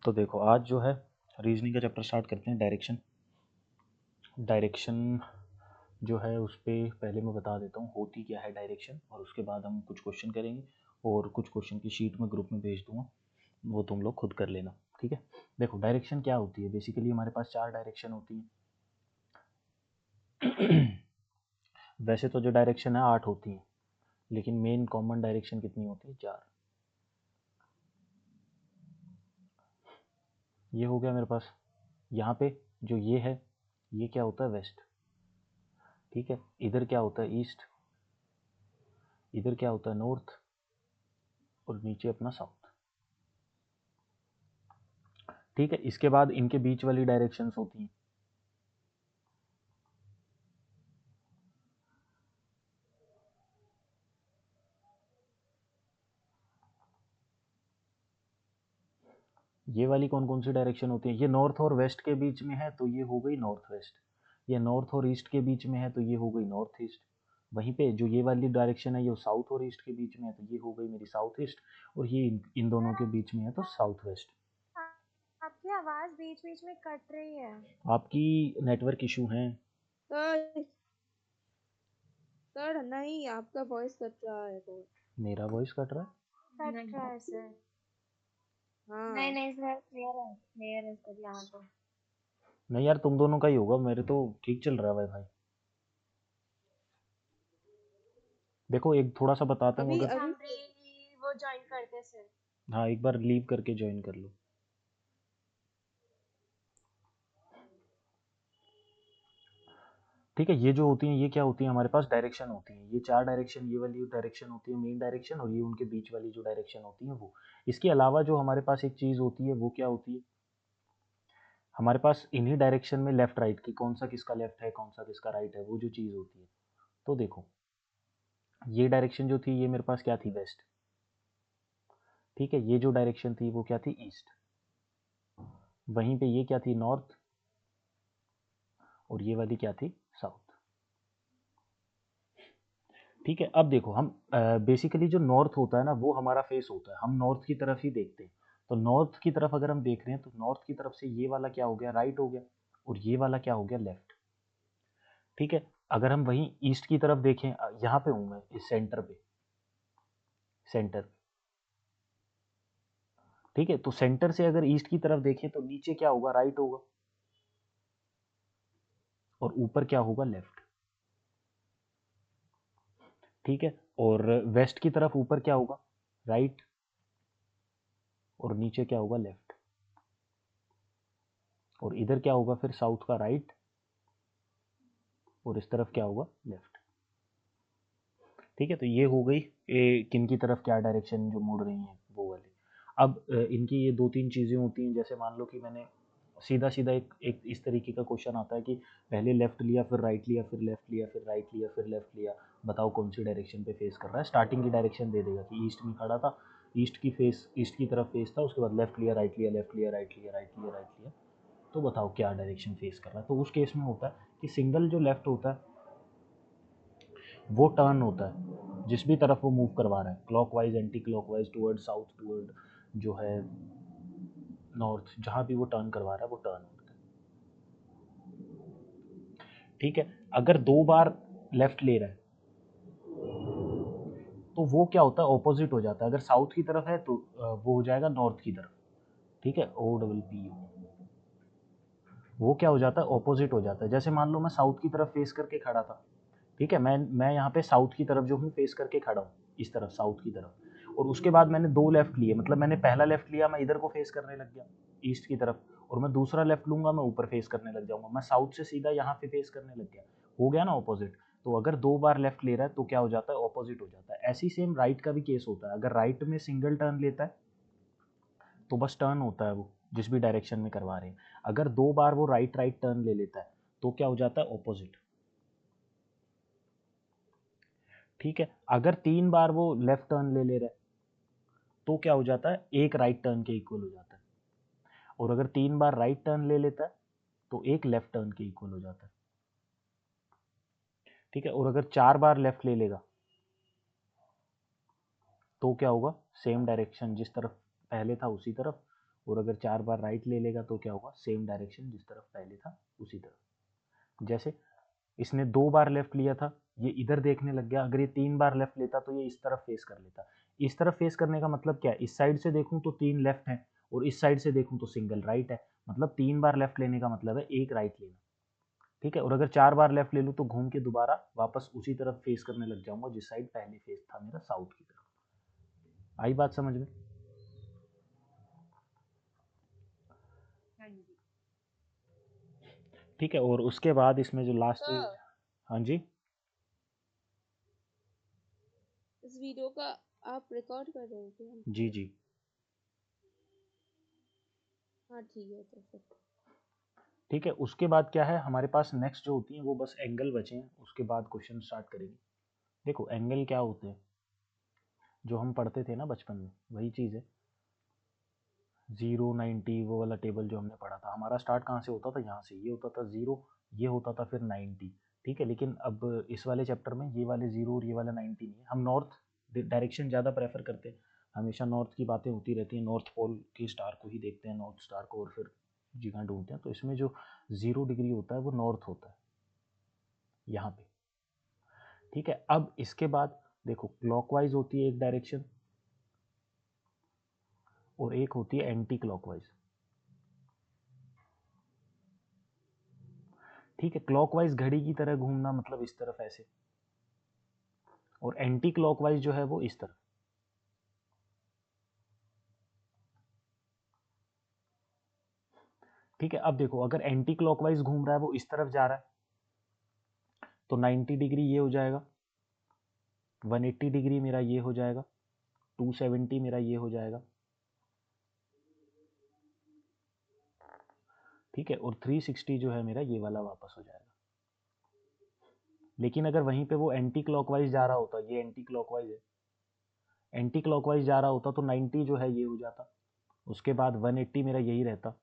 तो देखो आज जो है रीजनिंग का चैप्टर स्टार्ट करते हैं। डायरेक्शन जो है उस पर पहले मैं बता देता हूँ होती क्या है डायरेक्शन, और उसके बाद हम कुछ क्वेश्चन करेंगे और कुछ क्वेश्चन की शीट में ग्रुप में भेज दूंगा, वो तुम लोग खुद कर लेना। ठीक है, देखो डायरेक्शन क्या होती है। बेसिकली हमारे पास 4 डायरेक्शन होती हैं। वैसे तो जो डायरेक्शन है 8 होती हैं, लेकिन मेन कॉमन डायरेक्शन कितनी होती है? 4। ये हो गया मेरे पास। यहाँ पे जो ये है, ये क्या होता है? वेस्ट। ठीक है, इधर क्या होता है? ईस्ट। इधर क्या होता है? नॉर्थ। और नीचे अपना साउथ। ठीक है, इसके बाद इनके बीच वाली डायरेक्शंस होती हैं। ये वाली कौन कौन सी डायरेक्शन होती है? ये नॉर्थ और वेस्ट के बीच में है तो ये हो गई नॉर्थ वेस्ट। ये नॉर्थ और ईस्ट के बीच में है तो ये हो गई नॉर्थ ईस्ट। वहीं पे जो ये वाली डायरेक्शन है ये साउथ और ईस्ट के बीच में है तो ये हो गई मेरी साउथ ईस्ट। और ये इन दोनों के बीच में है तो साउथ वेस्ट। आपकी आवाज बीच बीच में कट रही है। आपकी नेटवर्क इशू है। सर सर नहीं, आपका वॉइस कट रहा है बहुत। मेरा वॉइस कट रहा है? कट रहा है सर। नहीं हाँ नहीं सर, क्लियर है सर यहाँ तो। नहीं यार, तुम दोनों का ही होगा, मेरे तो ठीक चल रहा है वाईफाई। देखो एक थोड़ा सा बताता हूँ अभी अगर। अभी वो ज्वाइन करते सर। हाँ, एक बार लीव करके ज्वाइन कर लो। ठीक है, ये जो होती हैं ये क्या होती है? हमारे पास डायरेक्शन होती है। ये 4 डायरेक्शन, ये वाली डायरेक्शन होती है मेन डायरेक्शन, और ये उनके बीच वाली जो डायरेक्शन होती है वो। इसके अलावा जो हमारे पास एक चीज़ होती है वो क्या होती है? हमारे पास इन्हीं डायरेक्शन में लेफ्ट राइट की, कौन सा किसका लेफ्ट है कौन सा किसका राइट है, वो जो चीज़ होती है। तो देखो ये डायरेक्शन जो थी ये मेरे पास क्या थी? वेस्ट। ठीक है, ये जो डायरेक्शन थी वो क्या थी? ईस्ट। वहीं पे ये क्या थी? नॉर्थ। और ये वाली क्या थी? साउथ। ठीक है, अब देखो हम बेसिकली जो नॉर्थ होता है ना वो हमारा फेस होता है, हम नॉर्थ की तरफ ही देखते हैं। तो नॉर्थ की तरफ अगर हम देख रहे हैं तो नॉर्थ की तरफ से ये वाला क्या हो गया? राइट हो गया। और ये वाला क्या हो गया? लेफ्ट। ठीक है, अगर हम वहीं ईस्ट की तरफ देखें, यहाँ पे हूँ मैं इस सेंटर पे, सेंटर। ठीक है, तो सेंटर से अगर ईस्ट की तरफ देखें तो नीचे क्या होगा? राइट होगा। और ऊपर क्या होगा? लेफ्ट। ठीक है, और वेस्ट की तरफ ऊपर क्या होगा? राइट। और नीचे क्या होगा? लेफ्ट। और इधर क्या होगा फिर? साउथ का राइट। और इस तरफ क्या होगा? लेफ्ट। ठीक है, तो ये हो गई किन की तरफ क्या डायरेक्शन जो मुड़ रही हैं वो वाली। अब इनकी ये 2-3 चीज़ें होती हैं। जैसे मान लो कि मैंने सीधा सीधा एक इस तरीके का क्वेश्चन आता है कि पहले लेफ्ट लिया, फिर राइट लिया, फिर लेफ्ट लिया, फिर राइट लिया, फिर लेफ्ट लिया, बताओ कौन सी डायरेक्शन पे फेस कर रहा है। स्टार्टिंग की डायरेक्शन दे देगा कि ईस्ट में खड़ा था, ईस्ट की तरफ फेस था, उसके बाद लेफ्ट लिया, राइट लिया, लेफ्ट लिया, राइट लिया, राइट लिया, राइट लिया, तो बताओ क्या डायरेक्शन फेस कर रहा है। तो उस केस में होता है कि सिंगल जो लेफ्ट होता है वो टर्न होता है जिस भी तरफ वो मूव करवा रहा है, clockwise, anti clockwise, toward south, toward जो है नॉर्थ, जहाँ भी वो टर्न करवा रहा है वो टर्न होता है। ठीक है, अगर 2 बार लेफ्ट ले रहा है तो वो क्या होता है? ऑपोजिट हो जाता है। अगर साउथ की तरफ है तो वो हो जाएगा नॉर्थ की तरफ। ठीक है, ओ डबल पी यू, वो क्या हो जाता है? ऑपोजिट हो जाता है। जैसे मान लो मैं साउथ की तरफ फेस करके खड़ा था। ठीक है, मैं यहाँ पे साउथ की तरफ जो हूँ फेस करके खड़ा हूँ, इस तरफ साउथ की तरफ। और उसके बाद मैंने 2 लेफ्ट लिए, मतलब मैंने पहला लेफ्ट लिया, मैं इधर को फेस करने लग गया ईस्ट की तरफ, और मैं दूसरा लेफ्ट लूंगा, मैं ऊपर फेस करने लग जाऊंगा, मैं साउथ से सीधा यहाँ पे फेस करने लग गया। हो गया ना ऑपोजिट। तो अगर 2 बार लेफ्ट ले रहा है तो क्या हो जाता है? ऑपोजिट हो जाता है। ऐसे ही सेम राइट का भी केस होता है। अगर राइट में सिंगल टर्न लेता है तो बस टर्न होता है वो जिस भी डायरेक्शन में करवा रहे हैं। अगर 2 बार वो राइट राइट टर्न ले लेता है तो क्या हो जाता है? ऑपोजिट। ठीक है, अगर 3 बार वो लेफ्ट टर्न ले ले रहा है तो क्या हो जाता है? एक राइट टर्न के इक्वल हो जाता है। और अगर 3 बार राइट टर्न ले लेता है तो एक लेफ्ट टर्न के इक्वल हो जाता है। ठीक है, और अगर 4 बार लेफ्ट ले लेगा तो क्या होगा? सेम डायरेक्शन जिस तरफ पहले था उसी तरफ, और अगर 4 बार राइट ले लेगा तो क्या होगा, सेम डायरेक्शन जिस तरफ पहले था उसी तरफ। जैसे इसने 2 बार लेफ्ट लिया था, ये इधर देखने लग गया, अगर ये 3 बार लेफ्ट लेता तो ये इस तरफ फेस कर लेता। इस तरफ फेस करने का मतलब क्या है, इस साइड से देखूं तो 3 लेफ्ट है और इस साइड से देखूं तो सिंगल राइट है, मतलब 3 बार लेफ्ट लेने का मतलब है 1 राइट लेना। ठीक है, और अगर 4 बार लेफ्ट ले लूं तो घूम के दोबारा वापस उसी तरफ फेस करने लग जाऊंगा जिस साइड पहले फेस था मेरा, साउथ की तरफ। आई बात समझ में? हाँ जी ठीक है, और उसके बाद इसमें जो लास्ट, सर हाँ जी, इस वीडियो का आप रिकॉर्ड कर रहे हो क्या? जी जी, हाँ ठीक है तो फिर ठीक है। उसके बाद क्या है हमारे पास नेक्स्ट जो होती है वो बस एंगल बचे हैं, उसके बाद क्वेश्चन स्टार्ट करेंगे। देखो एंगल क्या होते हैं, जो हम पढ़ते थे ना बचपन में वही चीज़ है, 0 90 वो वाला टेबल जो हमने पढ़ा था, हमारा स्टार्ट कहाँ से होता था, यहाँ से, ये होता था 0, ये होता था फिर 90। ठीक है, लेकिन अब इस वाले चैप्टर में ये वाले 0 और ये वाला 90 नहीं है, हम नॉर्थ डायरेक्शन ज़्यादा प्रेफर करते हैं, हमेशा नॉर्थ की बातें होती रहती हैं, नॉर्थ पोल के स्टार को ही देखते हैं, नॉर्थ स्टार को, और फिर जगह ढूंढते हैं। तो इसमें जो 0 डिग्री होता है वो नॉर्थ होता है यहाँ पे। ठीक है, अब इसके बाद देखो क्लॉकवाइज होती है एक डायरेक्शन और एक होती है एंटी क्लॉकवाइज। ठीक है, क्लॉकवाइज घड़ी की तरह घूमना मतलब इस तरफ ऐसे, और एंटी क्लॉकवाइज जो है वो इस तरफ। ठीक है, अब देखो अगर एंटी क्लॉकवाइज घूम रहा है वो इस तरफ जा रहा है तो 90 डिग्री ये हो जाएगा, 180 डिग्री मेरा ये हो जाएगा, 270 मेरा ये हो जाएगा। ठीक है, और 360 जो है मेरा ये वाला वापस हो जाएगा। लेकिन अगर वहीं पे वो एंटी क्लॉकवाइज जा रहा होता, ये एंटी क्लॉकवाइज है, एंटी क्लॉकवाइज जा रहा होता तो 90 जो है ये हो जाता, उसके बाद 180 मेरा यही रहता,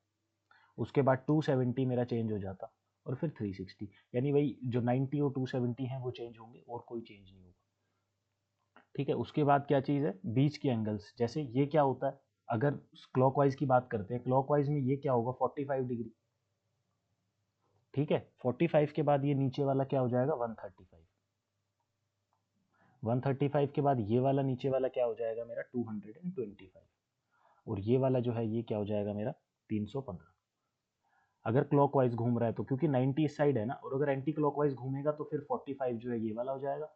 उसके बाद 270 मेरा चेंज हो जाता, और फिर 360, यानी वही जो 90 और 270 हैं वो चेंज होंगे और कोई चेंज नहीं होगा। ठीक है, उसके बाद क्या चीज़ है, बीच के एंगल्स, जैसे ये क्या होता है, अगर क्लॉकवाइज की बात करते हैं, क्लॉकवाइज में ये क्या होगा 45 डिग्री। ठीक है, 45 के बाद ये नीचे वाला क्या हो जाएगा 135, 135 के बाद ये वाला नीचे वाला क्या हो जाएगा मेरा 225, और ये वाला जो है ये क्या हो जाएगा मेरा 315। अगर क्लॉकवाइज घूम रहा है तो, क्योंकि 90 इस साइड है ना, और अगर एंटी क्लॉकवाइज घूमेगा तो फिर 45 जो है ये वाला हो जाएगा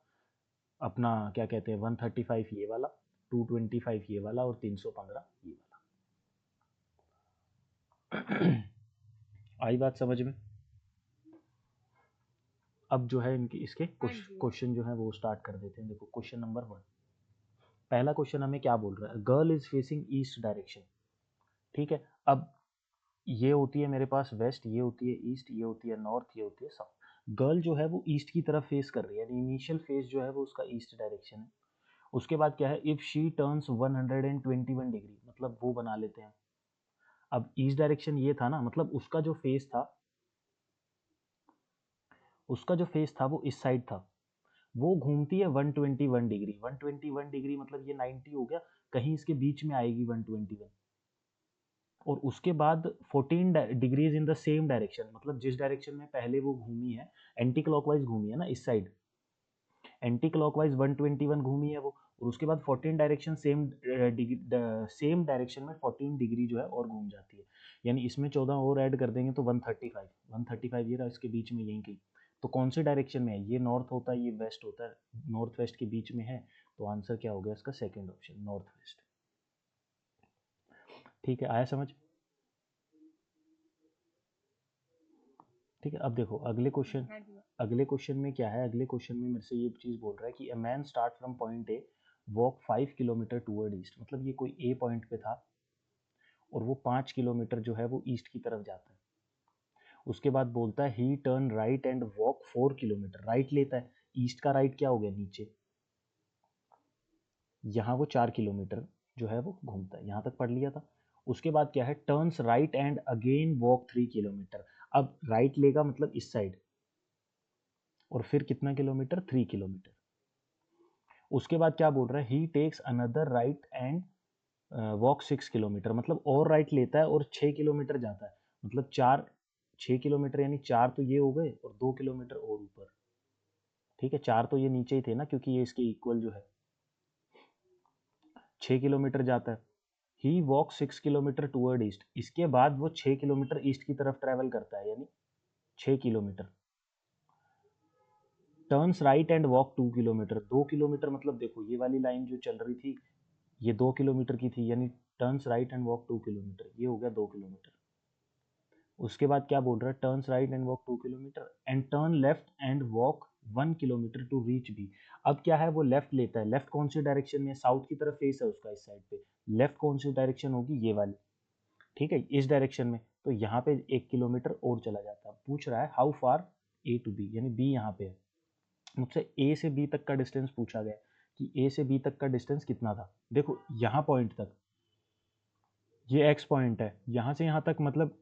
अपना, क्या कहते हैं 135 ये वाला, 225 ये वाला, और 315 ये वाला। आई बात समझ में? अब जो है इनके इसके हाँ जी क्वेश्चन जो है वो स्टार्ट कर देते हैं। देखो क्वेश्चन नंबर 1, पहला क्वेश्चन हमें क्या बोल रहा है, girl is facing east direction. ठीक है, अब ये होती है मेरे पास वेस्ट, ये होती है ईस्ट, ये होती है नॉर्थ, ये होती है साउथ। गर्ल जो है वो ईस्ट की तरफ फेस कर रही है, यानी इनिशियल फेस जो है वो उसका ईस्ट डायरेक्शन है। उसके बाद क्या है, इफ शी टर्न्स 121 डिग्री, मतलब वो बना लेते हैं। अब ईस्ट डायरेक्शन ये था ना, मतलब उसका जो फेस था, उसका जो फेस था वो इस साइड था, वो घूमती है 121 डिग्री, 121 डिग्री मतलब ये 90 हो गया, कहीं इसके बीच में आएगी 121, और उसके बाद 14 degrees in the same direction, मतलब जिस डायरेक्शन में पहले वो घूमी है, एंटी क्लॉकवाइज घूमी है ना इस साइड, एंटी क्लॉकवाइज 121 घूमी है वो, और उसके बाद 14 डायरेक्शन सेम डायरेक्शन में 14 डिग्री जो है और घूम जाती है, यानी इसमें 14 और ऐड कर देंगे तो 135, 135 ये रहा इसके बीच में यहीं कहीं। तो कौन से डायरेक्शन में है, ये नॉर्थ होता है ये वेस्ट होता है, नॉर्थ वेस्ट के बीच में है, तो आंसर क्या हो गया इसका सेकेंड ऑप्शन, नॉर्थ वेस्ट। ठीक है, आया समझ? ठीक है, अब देखो अगले क्वेश्चन, हाँ जी अगले क्वेश्चन में क्या है, अगले क्वेश्चन में मेरे से ये चीज़ बोल रहा है कि a man start from point a walk 5 kilometre toward east, मतलब ये कोई ए पॉइंट पे था और वो 5 किलोमीटर जो है वो ईस्ट की तरफ जाता है। उसके बाद बोलता है ही turn right and walk 4 kilometre, right लेता है, ईस्ट का राइट क्या हो गया नीचे, यहाँ वो 4 किलोमीटर जो है वो घूमता है, यहाँ तक पढ़ लिया था। उसके बाद क्या है, turns right and again walk 3 kilometre, अब राइट लेगा मतलब इस साइड, और फिर कितना किलोमीटर 3 किलोमीटर। उसके बाद क्या बोल रहा है, he takes another right and walk 6 kilometre, मतलब और राइट लेता है और 6 किलोमीटर जाता है, मतलब 6 किलोमीटर यानी 4 तो ये हो गए और 2 किलोमीटर और ऊपर। ठीक है, 4 तो ये नीचे ही थे ना, क्योंकि ये इसके इक्वल जो है 6 किलोमीटर जाता है। ही वॉक 6 किलोमीटर टूवर्ड ईस्ट, इसके बाद वो 6 किलोमीटर ईस्ट की तरफ ट्रैवल करता है, यानी 6 kilometre. Turns right and walk 2 kilometre, 2 kilometre मतलब देखो ये वाली लाइन जो चल रही थी ये 2 किलोमीटर की थी, यानी turns right and walk 2 kilometre, ये हो गया 2 किलोमीटर। उसके बाद क्या बोल रहा है, turns right and walk 2 kilometre and turn left and walk 1 kilometre to reach B. अब क्या है, वो लेफ्ट लेता है, लेफ्ट कौन सी डायरेक्शन में, साउथ की तरफ फेस है उसका इस साइड पे, लेफ्ट कौन सी डायरेक्शन होगी, ये वाली। ठीक है, इस डायरेक्शन में, तो यहाँ पे 1 किलोमीटर और चला जाता है। पूछ रहा है how far A to B, यानी बी यहाँ पे है, मुझसे ए से बी तक का डिस्टेंस पूछा गया कि ए से बी तक का डिस्टेंस कितना था। देखो यहाँ पॉइंट तक ये एक्स पॉइंट है, यहाँ से यहाँ तक मतलब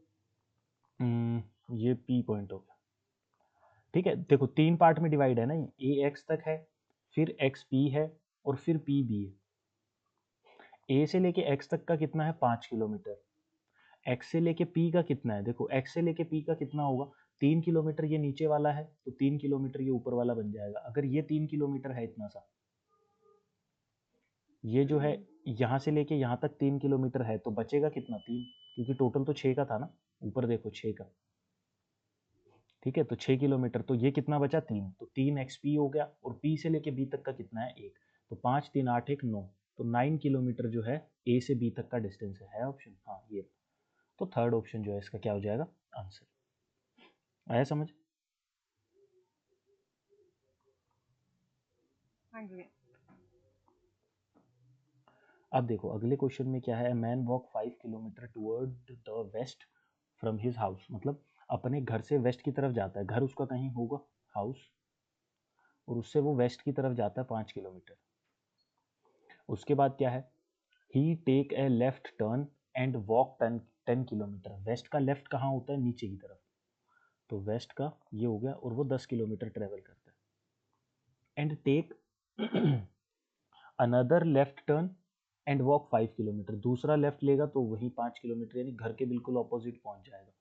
ये पी पॉइंट हो गया। ठीक है, देखो 3 पार्ट में डिवाइड है ना, ये ए एक्स तक है, फिर एक्स पी है और फिर पी बी है। ए से लेके एक्स तक का कितना है, 5 किलोमीटर। एक्स से लेके पी का कितना है, देखो एक्स से लेके पी का कितना होगा, 3 किलोमीटर ये नीचे वाला है तो 3 किलोमीटर ये ऊपर वाला बन जाएगा। अगर ये 3 किलोमीटर है इतना सा, ये जो है यहाँ से लेके यहाँ तक 3 किलोमीटर है, तो बचेगा कितना, 3, क्योंकि टोटल तो 6 का था ना, ऊपर देखो 6 का। ठीक है, तो 6 किलोमीटर, तो ये कितना बचा, 3, तो 3 एक्स पी हो गया, और पी से लेके बी तक का कितना है, 1, तो 5 3 8 1 9, तो 9 किलोमीटर जो है ए से बी तक का डिस्टेंस है ऑप्शन, हाँ ये। तो थर्ड ऑप्शन जो है इसका क्या हो जाएगा आंसर। आया समझ। हाँ जी। अब देखो अगले क्वेश्चन में क्या है, man walk 5 kilometre toward the west from his house, मतलब अपने घर से वेस्ट की तरफ जाता है, घर उसका कहीं होगा हाउस, और उससे वो वेस्ट की तरफ जाता है 5 किलोमीटर। उसके बाद क्या है, he take a left turn and walk 10 kilometre, west का लेफ्ट कहाँ होता है, नीचे की तरफ, तो वेस्ट का ये हो गया, और वो 10 किलोमीटर ट्रेवल करता है। And take another left turn and walk 5 kilometre, दूसरा लेफ्ट लेगा तो वही 5 किलोमीटर, यानी घर के बिल्कुल ऑपोजिट पहुंच जाएगा।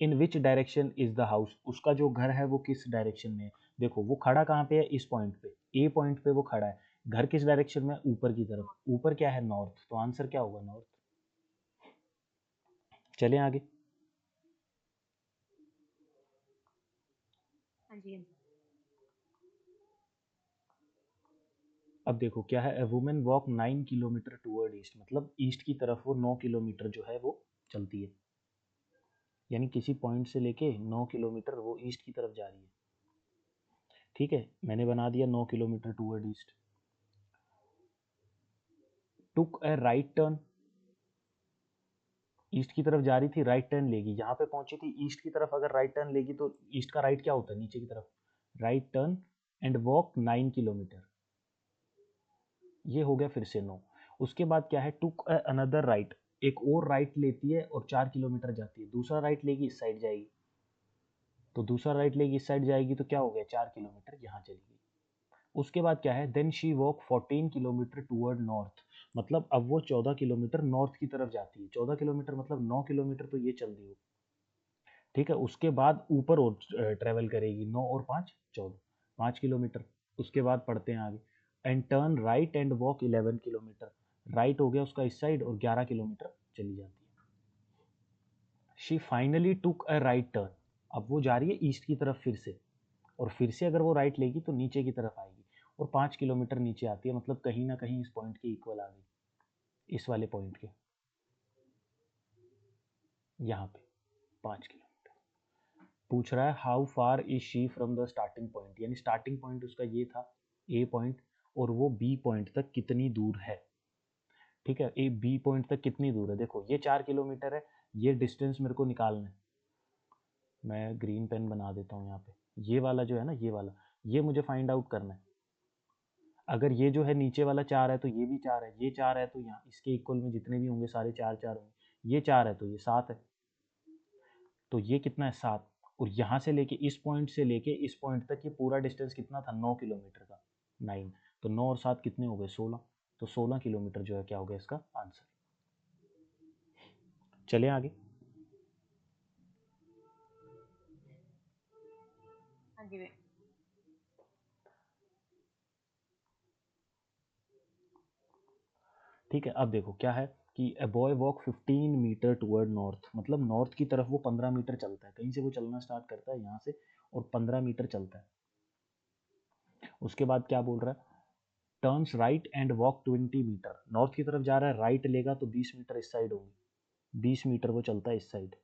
In which direction is the house, उसका जो घर है वो किस डायरेक्शन में है। देखो वो खड़ा कहाँ पे है, इस पॉइंट पे, ए पॉइंट पे वो खड़ा है, घर किस डायरेक्शन में, ऊपर की तरफ, ऊपर क्या है, नॉर्थ, तो आंसर क्या होगा, नॉर्थ। चलें आगे। हाँ जी। हाँ जी। अब देखो क्या है, a women walk 9 kilometre toward east, मतलब ईस्ट की तरफ वो 9 किलोमीटर जो है वो चलती है, यानी किसी पॉइंट से लेके 9 किलोमीटर वो ईस्ट की तरफ जा रही है। ठीक है, मैंने बना दिया 9 किलोमीटर टूवर्ड ईस्ट। टुक ए राइट टर्न, ईस्ट की तरफ जा रही थी, राइट टर्न लेगी, यहाँ पे पहुंची थी ईस्ट की तरफ, अगर राइट टर्न लेगी तो ईस्ट का राइट क्या होता है, नीचे की तरफ, right turn and walk 9 kilometre, ये हो गया फिर से 9। उसके बाद क्या है, टुक अनदर राइट, एक और राइट लेती है और 4 किलोमीटर जाती है, दूसरा राइट लेगी इस साइड जाएगी, तो दूसरा राइट लेगी इस साइड जाएगी, तो क्या हो गया, 4 किलोमीटर यहाँ चली गई। उसके बाद क्या है, then she walk 14 kilometre toward north, मतलब अब वो 14 किलोमीटर नॉर्थ की तरफ जाती है, 14 किलोमीटर मतलब 9 किलोमीटर तो ये चल दी हो। ठीक है, उसके बाद ऊपर और ट्रेवल करेगी, 9 और 5 14, 5 किलोमीटर। उसके बाद पढ़ते हैं आगे, and turn right and walk 11 kilometre, right हो गया उसका इस साइड और 11 किलोमीटर चली जाती है। She finally took a right turn, अब वो जा रही है ईस्ट की तरफ फिर से, और फिर से अगर वो राइट लेगी तो नीचे की तरफ आएगी, और 5 किलोमीटर नीचे आती है, मतलब कहीं ना कहीं इस पॉइंट के इक्वल आ गई, इस वाले पॉइंट के, यहाँ पे 5 किलोमीटर। पूछ रहा है how far is she from the starting point, यानी स्टार्टिंग पॉइंट उसका ये था ए पॉइंट, और वो बी पॉइंट तक कितनी दूर है। ठीक है, ए बी पॉइंट तक कितनी दूर है, देखो ये 4 किलोमीटर है, ये डिस्टेंस मेरे को निकालना है, मैं ग्रीन पेन बना देता हूँ यहाँ पे, ये वाला जो है ना, ये वाला, ये मुझे फाइंड आउट करना है। अगर ये जो है नीचे वाला 4 है तो ये भी 4 है, ये 4 है तो यहाँ इसके इक्वल में जितने भी होंगे सारे 4 4 होंगे, ये 4 है तो ये 7 है, तो ये कितना है, 7, और यहाँ से लेके इस पॉइंट तक ये पूरा डिस्टेंस कितना था, 9 किलोमीटर का, 9, तो 9 और 7 कितने हो गए, 16, तो 16 किलोमीटर जो है क्या हो गया इसका आंसर। चले आगे। हाँ जी भैया। ठीक है, अब देखो क्या है कि a boy walk 15 metre toward north, मतलब नॉर्थ की तरफ वो 15 मीटर चलता है, कहीं से वो चलना स्टार्ट करता है यहाँ से और 15 मीटर चलता है। उसके बाद क्या बोल रहा है, turns right and walk 20 metre, north की तरफ जा रहा है, राइट लेगा तो 20 मीटर इस साइड होंगे, 20 मीटर वो चलता है इस साइड।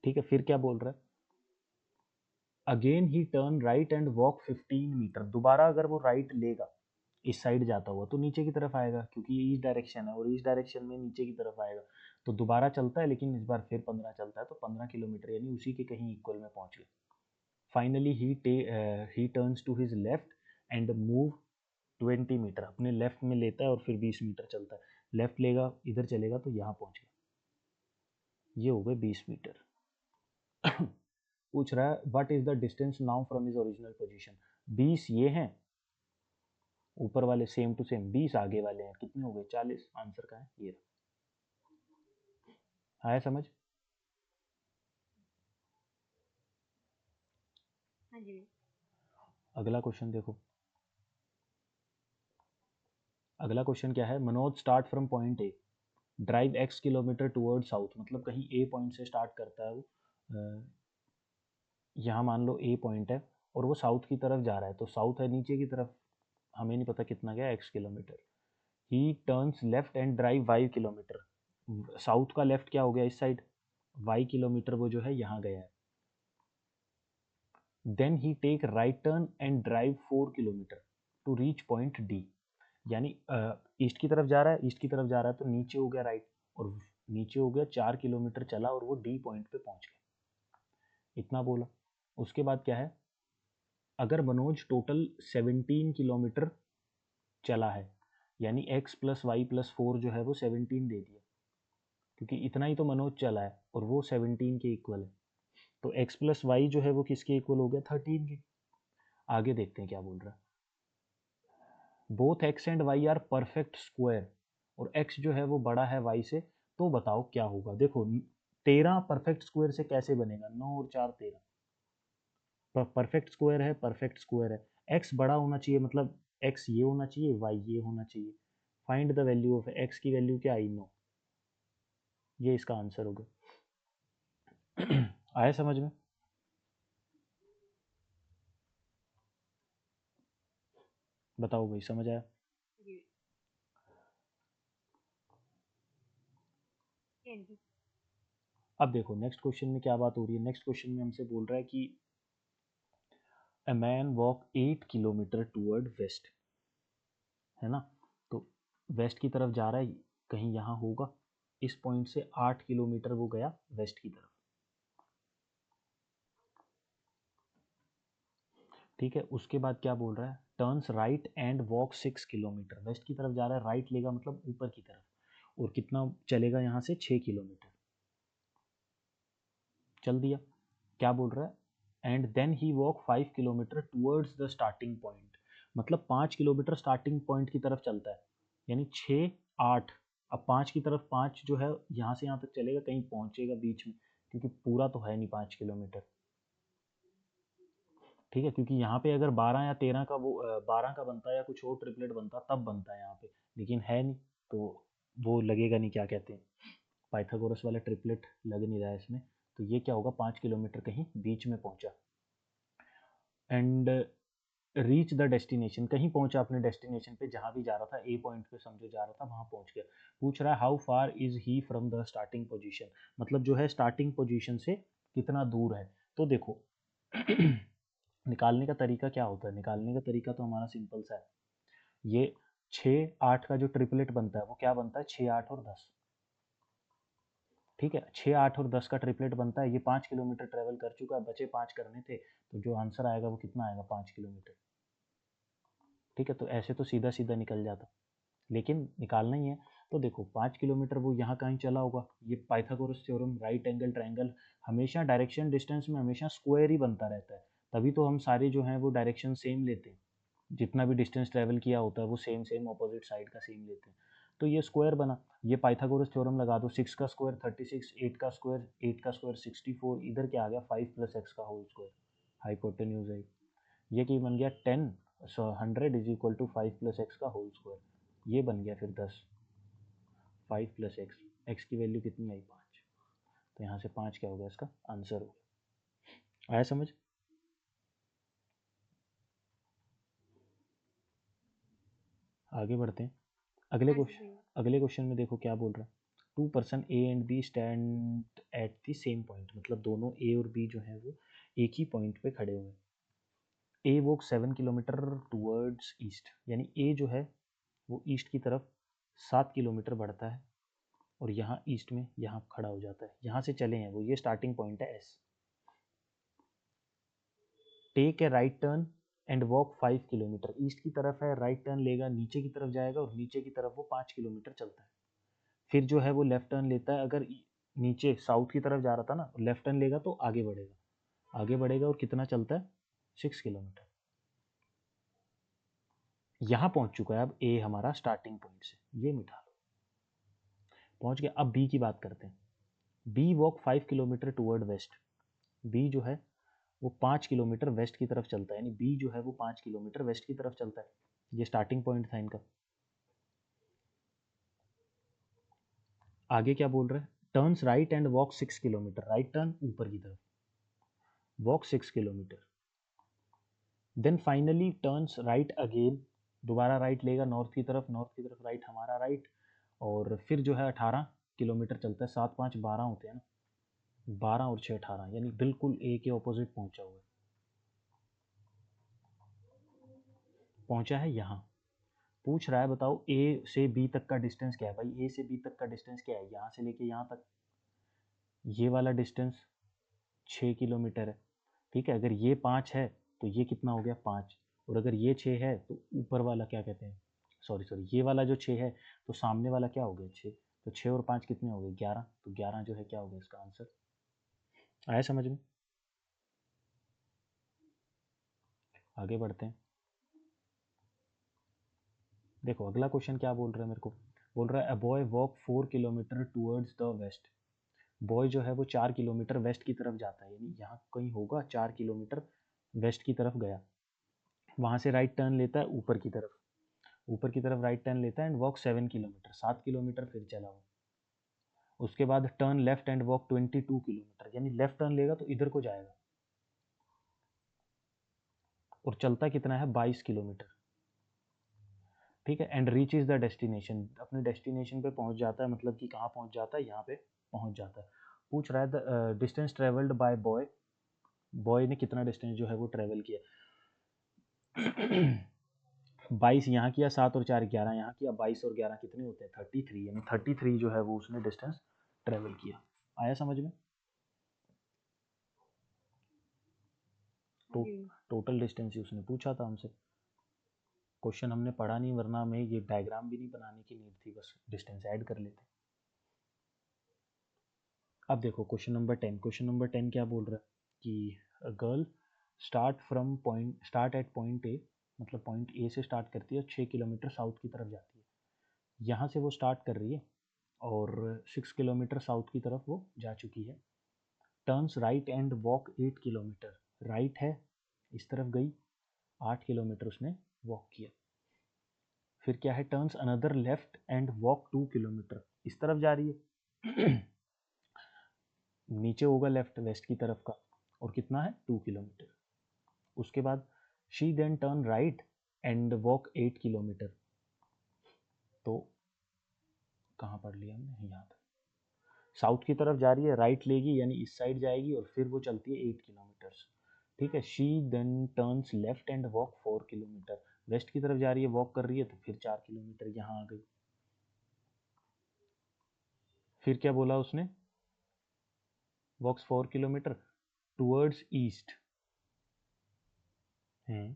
ठीक है, फिर क्या बोल रहा है, again he turn right and walk 15 metre, दोबारा अगर वो राइट लेगा इस साइड जाता हुआ तो नीचे की तरफ आएगा, क्योंकि ये ईस्ट डायरेक्शन है और ईस्ट डायरेक्शन में नीचे की तरफ आएगा, तो दोबारा चलता है लेकिन इस बार फिर 15 चलता है, तो 15 किलोमीटर यानी उसी के कहीं इक्वल में पहुंच गया। Finally he turns to his left and move 20 metre, अपने लेफ्ट में लेता है और फिर 20 मीटर चलता है, लेफ्ट लेगा इधर चलेगा तो यहाँ पहुंच गया, ये हो गए 20 मीटर। पूछ रहा है what is the distance now from his original position, 20 ये हैं ऊपर वाले सेम टू सेम, 20 आगे वाले हैं, कितने हो गए 40, आंसर का है ये। आया समझ। हाँ जी भैया। अगला क्वेश्चन देखो, अगला क्वेश्चन क्या है, Manoj start from point A, drive x kilometre toward south, मतलब कहीं ए पॉइंट से स्टार्ट करता है वो, यहाँ मान लो ए पॉइंट है और वो साउथ की तरफ जा रहा है, तो साउथ है नीचे की तरफ, हमें नहीं पता कितना गया x kilometre. He turns left and drive 5 kilometre, south का लेफ्ट क्या हो गया इस साइड, y किलोमीटर वो जो है यहाँ गया है। Then he take right turn and drive 4 kilometre to reach point D, यानी ईस्ट की तरफ जा रहा है, ईस्ट की तरफ जा रहा है तो नीचे हो गया राइट, और नीचे हो गया 4 किलोमीटर चला और वो डी पॉइंट पे पहुंच गया, इतना बोला। उसके बाद क्या है, अगर मनोज टोटल 17 किलोमीटर चला है, यानी x प्लस वाई प्लस 4 जो है वो 17 दे दिया, क्योंकि इतना ही तो मनोज चला है और वो 17 के इक्वल है, तो x प्लस वाई जो है वो किसके इक्वल हो गया 13 के। आगे देखते हैं क्या बोल रहा है, both x and y are perfect square, और x जो है वो बड़ा है y से, तो बताओ क्या होगा। देखो 13 परफेक्ट स्क्वायर से कैसे बनेगा, 9 और 4 13, परफेक्ट स्क्वायर है, परफेक्ट स्क्वायर है, x बड़ा होना चाहिए, मतलब x ये होना चाहिए, y ये होना चाहिए। Find the value of x की वैल्यू क्या आई, 9, ये इसका आंसर होगा। आया समझ में। बताओ भाई, समझ आया। जी हाँ जी। अब देखो नेक्स्ट क्वेश्चन में क्या बात हो रही है, नेक्स्ट क्वेश्चन में हमसे बोल रहा है कि a man walk 8 kilometre toward west, है ना, तो वेस्ट की तरफ जा रहा है, कहीं यहाँ होगा, इस पॉइंट से 8 किलोमीटर वो गया वेस्ट की तरफ। ठीक है, उसके बाद क्या बोल रहा है, turns right and walk 6 kilometre, west की तरफ जा रहा है, राइट लेगा मतलब ऊपर की तरफ, और कितना चलेगा यहाँ से 6 किलोमीटर चल दिया। क्या बोल रहा है, and then he walk 5 kilometre towards the starting point, मतलब 5 किलोमीटर स्टार्टिंग पॉइंट की तरफ चलता है, यानी 6 8, अब 5 की तरफ 5 जो है यहाँ से यहाँ तक चलेगा, कहीं पहुँचेगा बीच में, क्योंकि पूरा तो है नहीं 5 किलोमीटर। ठीक है, क्योंकि यहाँ पे अगर 12 या 13 का वो 12 का बनता या कुछ और ट्रिपलेट बनता तब बनता है यहाँ पे, लेकिन है नहीं, तो वो लगेगा नहीं, क्या कहते हैं, पाइथागोरस वाला ट्रिपलेट लग नहीं रहा है इसमें, तो ये क्या होगा 5 किलोमीटर कहीं बीच में पहुंचा। एंड रीच द डेस्टिनेशन, कहीं पहुंचा अपने डेस्टिनेशन पे, जहाँ भी जा रहा था ए पॉइंट पे समझो जा रहा था, वहाँ पहुंच गया। पूछ रहा है how far is he from the starting position, मतलब जो है स्टार्टिंग पोजीशन से कितना दूर है। तो देखो निकालने का तरीका क्या होता है, निकालने का तरीका तो हमारा सिंपल सा है, ये 6 8 का जो ट्रिपलेट बनता है वो क्या बनता है 6 8 और 10। ठीक है, 6 8 और 10 का ट्रिपलेट बनता है, ये 5 किलोमीटर ट्रेवल कर चुका है, बचे 5 करने थे, तो जो आंसर आएगा वो कितना आएगा 5 किलोमीटर। ठीक है, तो ऐसे तो सीधा सीधा निकल जाता, लेकिन निकालना ही है। तो देखो 5 किलोमीटर वो यहाँ कहीं चला होगा, ये Pythagoras theorem, right angle triangle हमेशा डायरेक्शन डिस्टेंस में हमेशा स्क्वायर ही बनता रहता है, तभी तो हम सारे जो हैं वो डायरेक्शन सेम लेते हैं। जितना भी डिस्टेंस ट्रेवल किया होता है वो सेम ऑपोजिट साइड का सेम लेते हैं। तो ये स्क्वायर बना। ये पाइथागोरस थ्योरम लगा दो, 6 का स्क्वायर 36, 8 का स्क्वायर 64, इधर क्या आ गया 5 + x का होल स्क्वायर, हाइपोटेन्यूज है। ये कि बन गया 10 100 इज इक्वल टू 5 + x का होल स्क्वायर, ये बन गया फिर 10। 5 + x, x की वैल्यू कितनी आई 5, तो यहाँ से 5 क्या हो गया इसका आंसर हो गया। आया समझ? आगे बढ़ते हैं। अगले हाँ जी क्वेश्चन भैया। अगले क्वेश्चन में देखो क्या बोल रहा है। 2 person A and B stand at the same point, मतलब दोनों ए और बी जो है वो एक ही पॉइंट पे खड़े हुए हैं। A walk 7 kilometre towards east, यानी ए जो है वो ईस्ट की तरफ 7 किलोमीटर बढ़ता है और यहाँ ईस्ट में यहाँ खड़ा हो जाता है। यहाँ से चले हैं वो, ये स्टार्टिंग पॉइंट है S. Take a right turn and walk 5 kilometre, east की तरफ है, राइट टर्न लेगा, नीचे की तरफ जाएगा और नीचे की तरफ वो 5 किलोमीटर चलता है। फिर जो है वो लेफ्ट टर्न लेता है, अगर नीचे साउथ की तरफ जा रहा था ना, लेफ्ट टर्न लेगा तो आगे बढ़ेगा और कितना चलता है 6 किलोमीटर। यहाँ पहुंच चुका है अब ए हमारा स्टार्टिंग पॉइंट से, ये मिटा लो, पहुंच गया। अब बी की बात करते हैं। B walk 5 kilometre toward west, B जो है वो 5 किलोमीटर वेस्ट की तरफ चलता है, यानी बी जो है वो 5 किलोमीटर वेस्ट की तरफ चलता है। ये स्टार्टिंग पॉइंट था इनका। आगे क्या बोल रहे हैं, turns right and walk 6 kilometre, right turn ऊपर की तरफ, walk 6 kilometre. Then finally turns right again, दोबारा राइट लेगा नॉर्थ की तरफ राइट हमारा राइट, और फिर जो है 18 किलोमीटर चलता है। 7 5 12 होते हैं ना, 12 और 6 18, यानी बिल्कुल ए के ऑपोजिट पहुंचा हुआ है। पहुंचा है यहाँ। पूछ रहा है बताओ ए से बी तक का डिस्टेंस क्या है। भाई ए से बी तक का डिस्टेंस क्या है, यहाँ से लेके यहाँ तक ये वाला डिस्टेंस 6 किलोमीटर है। ठीक है, अगर ये 5 है तो ये कितना हो गया 5, और अगर ये 6 है तो ऊपर वाला क्या कहते हैं, सॉरी ये वाला जो 6 है तो सामने वाला क्या हो गया 6, तो 6 और 5 कितने हो गए 11, तो 11 जो है क्या हो गया इसका आंसर। आया समझ में? आगे बढ़ते हैं। देखो अगला क्वेश्चन क्या बोल रहा है मेरे को, बोल रहा है a boy walk 4 kilometre towards the west, boy जो है वो 4 किलोमीटर वेस्ट की तरफ जाता है, यानी यहाँ कहीं होगा 4 किलोमीटर वेस्ट की तरफ गया। वहाँ से राइट टर्न लेता है ऊपर की तरफ राइट टर्न लेता है एंड वॉक 7 किलोमीटर, 7 किलोमीटर फिर चला वो। उसके बाद turn left and walk 22 kilometre, यानी लेफ्ट टर्न लेगा तो इधर को जाएगा और चलता कितना है 22 किलोमीटर। ठीक है, and reach is the destination, अपने डेस्टिनेशन पे पहुंच जाता है, मतलब कि कहाँ पहुंच जाता है, यहाँ पे पहुंच जाता है। पूछ रहा है the distance travelled by boy, boy ने कितना डिस्टेंस जो है वो ट्रेवल किया। 22 यहाँ किया, 7 और 4 11 यहाँ किया, 22 और 11 कितने होते हैं 33, यानी 33 जो है वो उसने डिस्टेंस ट्रेवल किया। आया समझ में? हाँ तो जी। टोटल डिस्टेंस ही उसने पूछा था हमसे। क्वेश्चन हमने पढ़ा नहीं, वरना हमें ये डायग्राम भी नहीं बनाने की नीड थी, बस डिस्टेंस ऐड कर लेते। अब देखो क्वेश्चन नंबर 10, क्वेश्चन नंबर 10 क्या बोल रहा है कि a girl start at point A, मतलब पॉइंट ए से स्टार्ट करती है और 6 किलोमीटर साउथ की तरफ जाती है। यहाँ से वो स्टार्ट कर रही है और 6 किलोमीटर साउथ की तरफ वो जा चुकी है। Turns right and walk 8 kilometre, right है इस तरफ गई, 8 किलोमीटर उसने वॉक किया। फिर क्या है, turns another left and walk 2 kilometre, इस तरफ जा रही है। नीचे होगा लेफ्ट वेस्ट की तरफ का, और कितना है 2 किलोमीटर। उसके बाद she then turn right and walk 8 kilometre, तो कहाँ पढ़ लिया हमने, यहाँ तक साउथ की तरफ जा रही है, राइट लेगी यानी इस साइड जाएगी और फिर वो चलती है 8 किलोमीटर्स। ठीक है, she then turns left and walk 4 kilometre, west की तरफ जा रही है, वॉक कर रही है, तो फिर 4 किलोमीटर यहाँ आ गई। फिर क्या बोला उसने, वॉक्स 4 किलोमीटर टूवर्ड्स ईस्ट हैं,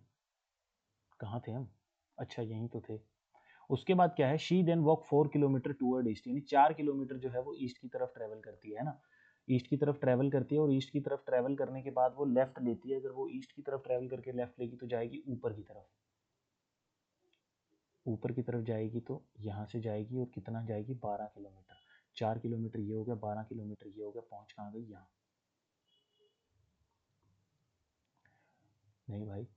कहाँ थे हम, अच्छा यहीं तो थे। उसके बाद क्या है, she then walk 4 kilometre toward east, यानी 4 किलोमीटर जो है वो ईस्ट की तरफ ट्रेवल करती है ना, ईस्ट की तरफ ट्रेवल करती है, और ईस्ट की तरफ ट्रेवल करने के बाद वो लेफ्ट लेती है। अगर वो ईस्ट की तरफ ट्रेवल करके लेफ्ट लेगी तो जाएगी ऊपर की तरफ, ऊपर की तरफ जाएगी तो यहाँ से जाएगी और कितना जाएगी 12 किलोमीटर। 4 किलोमीटर ये हो गया, 12 किलोमीटर ये हो गया, पहुँच कहाँ गई? यहाँ। नहीं भाई,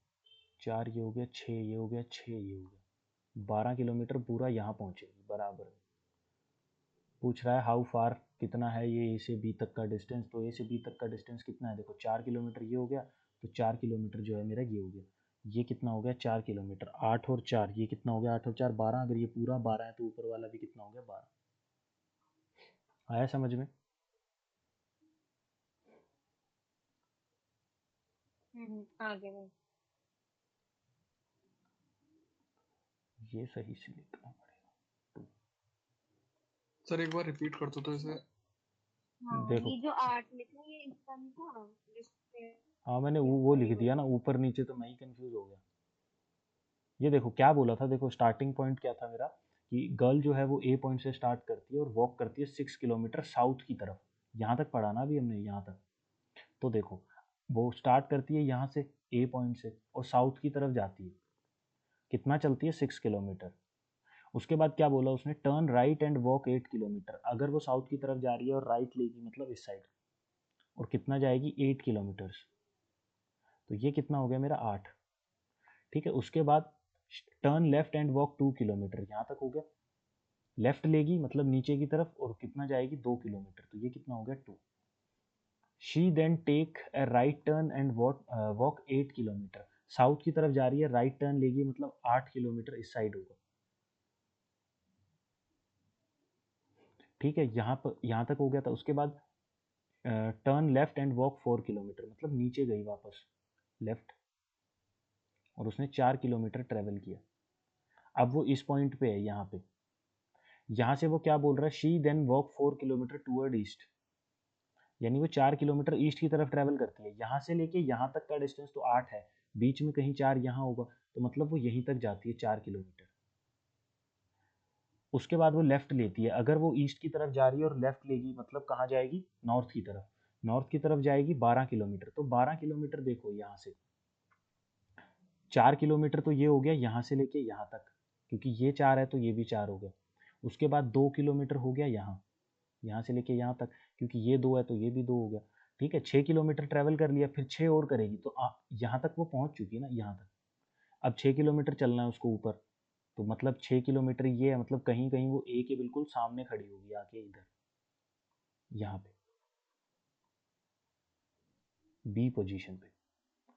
4 ये हो गया, 6 ये हो गया, 6 ये हो गया, 12 किलोमीटर पूरा यहाँ पहुँचेगी बराबर में। पूछ रहा है हाउ फार, कितना है ये ए से बी तक का डिस्टेंस। तो ए से बी तक का डिस्टेंस कितना है? देखो 4 किलोमीटर ये हो गया, तो 4 किलोमीटर जो है मेरा ये हो गया। ये कितना हो गया? 4 किलोमीटर। 8 और 4 ये कितना हो गया? 8 और 4 12। अगर ये पूरा 12 है तो ऊपर वाला भी कितना हो गया? 12। आया समझ में? आगे भाई। ये सही से लिखना पड़ेगा। सर एक बार रिपीट कर दो तो इसे। हाँ, देखो ये जो 8 लिखा ये इसका नहीं था जिससे हाँ, मैंने वो ये लिख दिया ना ऊपर नीचे, तो मैं ही कंफ्यूज हो गया। ये देखो क्या बोला था, देखो स्टार्टिंग पॉइंट क्या था मेरा, कि गर्ल जो है वो ए पॉइंट से स्टार्ट करती है और वॉक करती है 6 किलोमीटर साउथ की तरफ। यहाँ तक पढ़ा ना अभी हमने, यहाँ तक। तो देखो वो स्टार्ट करती है यहाँ से ए पॉइंट से और साउथ की तरफ जाती है। कितना चलती है? 6 किलोमीटर। उसके बाद क्या बोला उसने? Turn right and walk 8 kilometre. अगर वो साउथ की तरफ जा रही है और राइट लेगी मतलब इस साइड, और कितना जाएगी? 8 किलोमीटर्स। तो ये कितना हो गया मेरा? 8। ठीक है, उसके बाद turn left and walk 2 kilometre. यहाँ तक हो गया। लेफ्ट लेगी मतलब नीचे की तरफ, और कितना जाएगी? 2 किलोमीटर। तो ये कितना हो गया? 2। She then take a right turn and walk 8 kilometre. South की तरफ जा रही है, राइट टर्न लेगी मतलब 8 किलोमीटर इस साइड होगा। ठीक है, यहाँ पर यहाँ तक हो गया था। उसके बाद turn left and walk 4 kilometre, मतलब नीचे गई वापस लेफ्ट, और उसने 4 किलोमीटर ट्रेवल किया। अब वो इस पॉइंट पे है, यहाँ पे। यहाँ से वो क्या बोल रहा है? She then walk 4 kilometre toward east. यानी वो 4 किलोमीटर ईस्ट की तरफ ट्रैवल करती है। यहाँ से लेके यहाँ तक का डिस्टेंस तो 8 है, बीच में कहीं 4 यहाँ होगा, तो मतलब वो यहीं तक जाती है 4 किलोमीटर। उसके बाद वो लेफ्ट लेती है। अगर वो ईस्ट की तरफ जा रही है और लेफ्ट लेगी मतलब कहाँ जाएगी? नॉर्थ की तरफ। नॉर्थ की तरफ जाएगी 12 किलोमीटर। तो 12 किलोमीटर देखो यहाँ से 4 किलोमीटर तो ये हो गया यहाँ से लेके यहाँ तक, क्योंकि ये 4 है तो ये भी 4 हो गया। उसके बाद 2 किलोमीटर हो गया यहाँ, यहाँ से लेके यहाँ तक, क्योंकि ये 2 है तो ये भी 2 हो गया। ठीक है, 6 किलोमीटर ट्रैवल कर लिया, फिर 6 और करेगी तो यहाँ तक वो पहुँच चुकी है ना, यहाँ तक। अब 6 किलोमीटर चलना है उसको ऊपर, तो मतलब 6 किलोमीटर ये है, मतलब कहीं कहीं वो ए के बिल्कुल सामने खड़ी होगी आके इधर, यहाँ पे बी पोजीशन पे।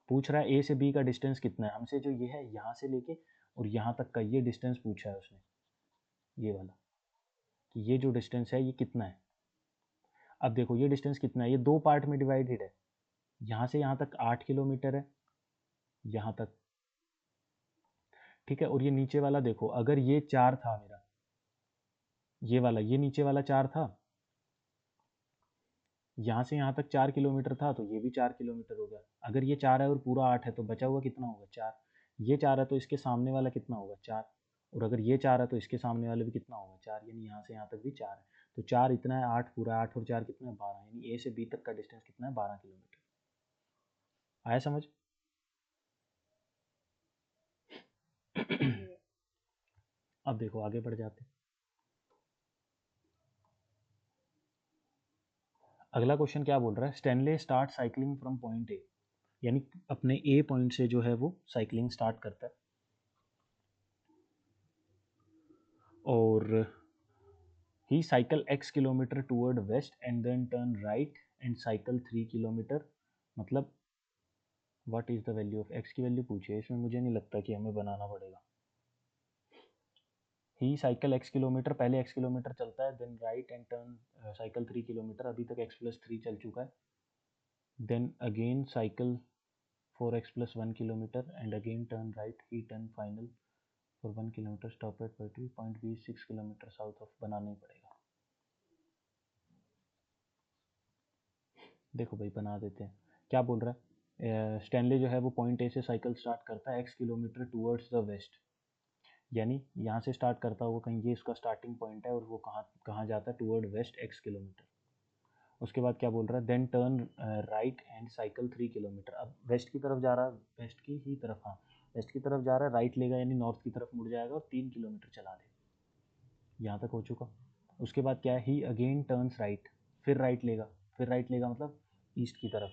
पूछ रहा है ए से बी का डिस्टेंस कितना है। हमसे जो ये है यहाँ से लेके और यहाँ तक का ये डिस्टेंस पूछा है उसने, ये वाला, कि ये जो डिस्टेंस है ये कितना है। अब देखो ये डिस्टेंस कितना है, ये 2 पार्ट में डिवाइडेड है। यहाँ से यहाँ तक 8 किलोमीटर है, यहाँ तक। ठीक है, और ये नीचे वाला देखो, अगर ये 4 था मेरा, ये वाला, ये नीचे वाला 4 था, यहाँ से यहाँ तक 4 किलोमीटर था, तो ये भी 4 किलोमीटर हो गया। अगर ये 4 है और पूरा 8 है तो बचा हुआ कितना होगा? 4। ये 4 है तो इसके सामने वाला कितना होगा? 4। और अगर ये 4 है तो इसके सामने वाले भी कितना होगा? 4। यानी यहाँ से यहाँ तक भी 4 है। तो 4 इतना है, 8 पूरा, 8 और 4 कितना है? 12। यानी ए से बी तक का डिस्टेंस कितना है? 12 किलोमीटर। आया समझ? हाँ जी भैया। अब देखो आगे बढ़ जाते हैं। अगला क्वेश्चन क्या बोल रहा है? Stanley start cycling from point A. यानी अपने ए पॉइंट से जो है वो साइकिलिंग स्टार्ट करता है, और he cycle x kilometre toward west and then turn right and cycle 3 kilometre. मतलब what is the value of x की वैल्यू पूछी है इसमें, मुझे नहीं लगता कि हमें बनाना पड़ेगा। ही साइकिल x किलोमीटर, पहले x किलोमीटर चलता है, then right and turn cycle 3 kilometre. अभी तक x प्लस 3 चल चुका है। Then again cycle 4x plus 1 kilometre and again turn right. He turn final for 1 kilometre, stop at point B 6 kilometre south of. बनाना ही पड़ेगा। देखो भाई बना देते हैं। क्या बोल रहा है? स्टैनले जो है वो पॉइंट ए से साइकिल स्टार्ट करता है x kilometre towards the west. यानी यहाँ से स्टार्ट करता हुआ कहीं, ये इसका स्टार्टिंग पॉइंट है, और वो कहाँ कहाँ जाता है? Toward west x kilometre. उसके बाद क्या बोल रहा है? Then turn right and cycle 3 kilometre. अब वेस्ट की तरफ जा रहा है, वेस्ट की ही तरफ, हाँ, वेस्ट की तरफ जा रहा है, राइट लेगा यानी नॉर्थ की तरफ मुड़ जाएगा और 3 किलोमीटर चला दे। यहाँ तक हो चुका। उसके बाद क्या है, ही अगेन टर्न्स राइट, फिर राइट लेगा मतलब ईस्ट की तरफ,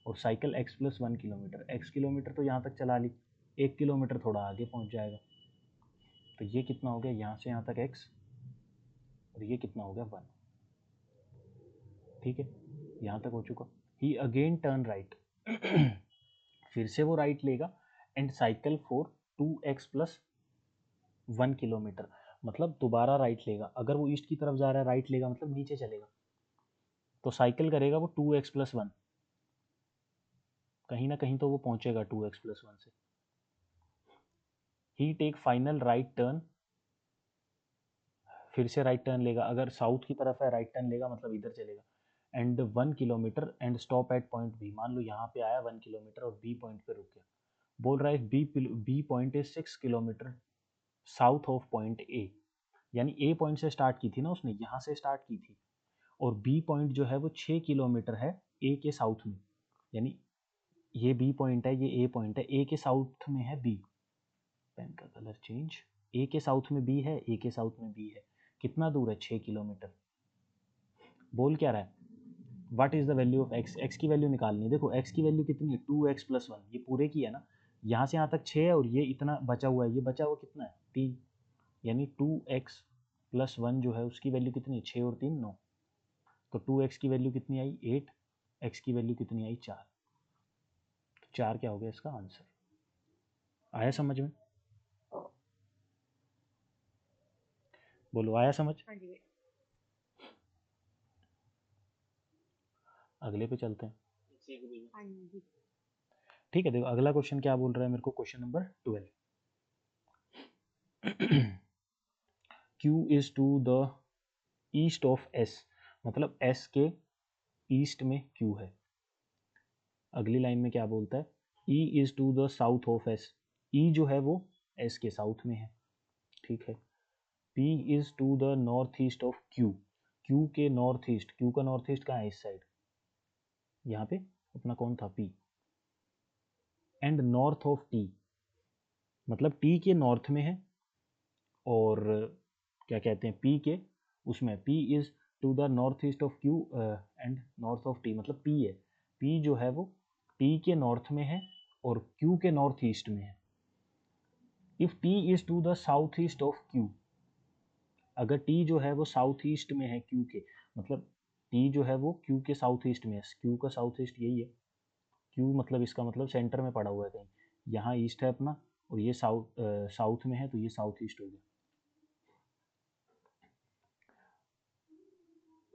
और cycle x+1 kilometre, x kilometre तो यहाँ तक चला ली, 1 किलोमीटर थोड़ा आगे पहुँच जाएगा। तो ये कितना हो गया, यहाँ से यहाँ तक x, और ये कितना हो गया 1। ठीक है, यहाँ तक हो चुका। ही अगेन टर्न राइट, फिर से वो राइट लेगा and cycle for 2x+1 kilometre, मतलब दोबारा राइट लेगा। अगर वो ईस्ट की तरफ जा रहा है, राइट लेगा मतलब नीचे चलेगा, तो साइकिल करेगा वो 2x+1, कहीं ना कहीं तो वो पहुंचेगा 2x+1 से। ही टेक फाइनल राइट टर्न, फिर से राइट टर्न लेगा, अगर साउथ की तरफ है राइट टर्न लेगा मतलब इधर चलेगा, and 1 kilometre and stop at point B. मान लो यहाँ पे आया 1 किलोमीटर और बी पॉइंट पे रुक गया। बोल रहा है B point is 6 kilometre south of point A, यानी ए पॉइंट से स्टार्ट की थी ना उसने, यहाँ से स्टार्ट की थी, और बी पॉइंट जो है वो 6 किलोमीटर है ए के साउथ में, यानी ये बी पॉइंट है, ये ए पॉइंट है, ए के साउथ में है बी। पेन का कलर चेंज, ए के साउथ में बी है, ए के साउथ में बी है, कितना दूर है, 6 किलोमीटर। बोल क्या रहा है, what is the value of x, x की वैल्यू निकालनी है। देखो एक्स की वैल्यू कितनी है, 2x+1, ये पूरे की है ना, यहाँ से यहाँ तक 6 है और ये इतना बचा हुआ है, ये बचा हुआ कितना है 3, यानी 2x+1 जो है उसकी वैल्यू कितनी है, 6 और 3 9, तो 2x की वैल्यू कितनी आई 8, x की वैल्यू कितनी आई 4, तो 4 क्या हो गया इसका आंसर। आया समझ में, बोलो आया समझ। हाँ जी। अगले पे चलते हैं। हाँ जी। ठीक है, देखो अगला क्वेश्चन क्या बोल रहा है मेरे को, question number 12। Q is to the east of S, मतलब S के ईस्ट में Q है। अगली लाइन में क्या बोलता है, E is to the south of S, E जो है वो S के साउथ में है। ठीक है, P is to the north east of Q, Q के नॉर्थ ईस्ट, Q का नॉर्थ ईस्ट कहाँ है, इस साइड, यहाँ पे अपना कौन था P, and north of T, मतलब T के नॉर्थ में है, और क्या कहते हैं P के उसमें, P is to the north east of Q and north of T, मतलब P है, P जो है वो T के नॉर्थ में है और Q के नॉर्थ ईस्ट में है। If T is to the south east of Q, अगर T जो है वो साउथ ईस्ट में है Q के, मतलब T जो है वो Q के साउथ ईस्ट में है, Q का साउथ ईस्ट यही है, Q मतलब इसका मतलब सेंटर में पड़ा हुआ है कहीं, यहाँ ईस्ट है अपना और ये साउथ में है, तो ये साउथ ईस्ट हो गया।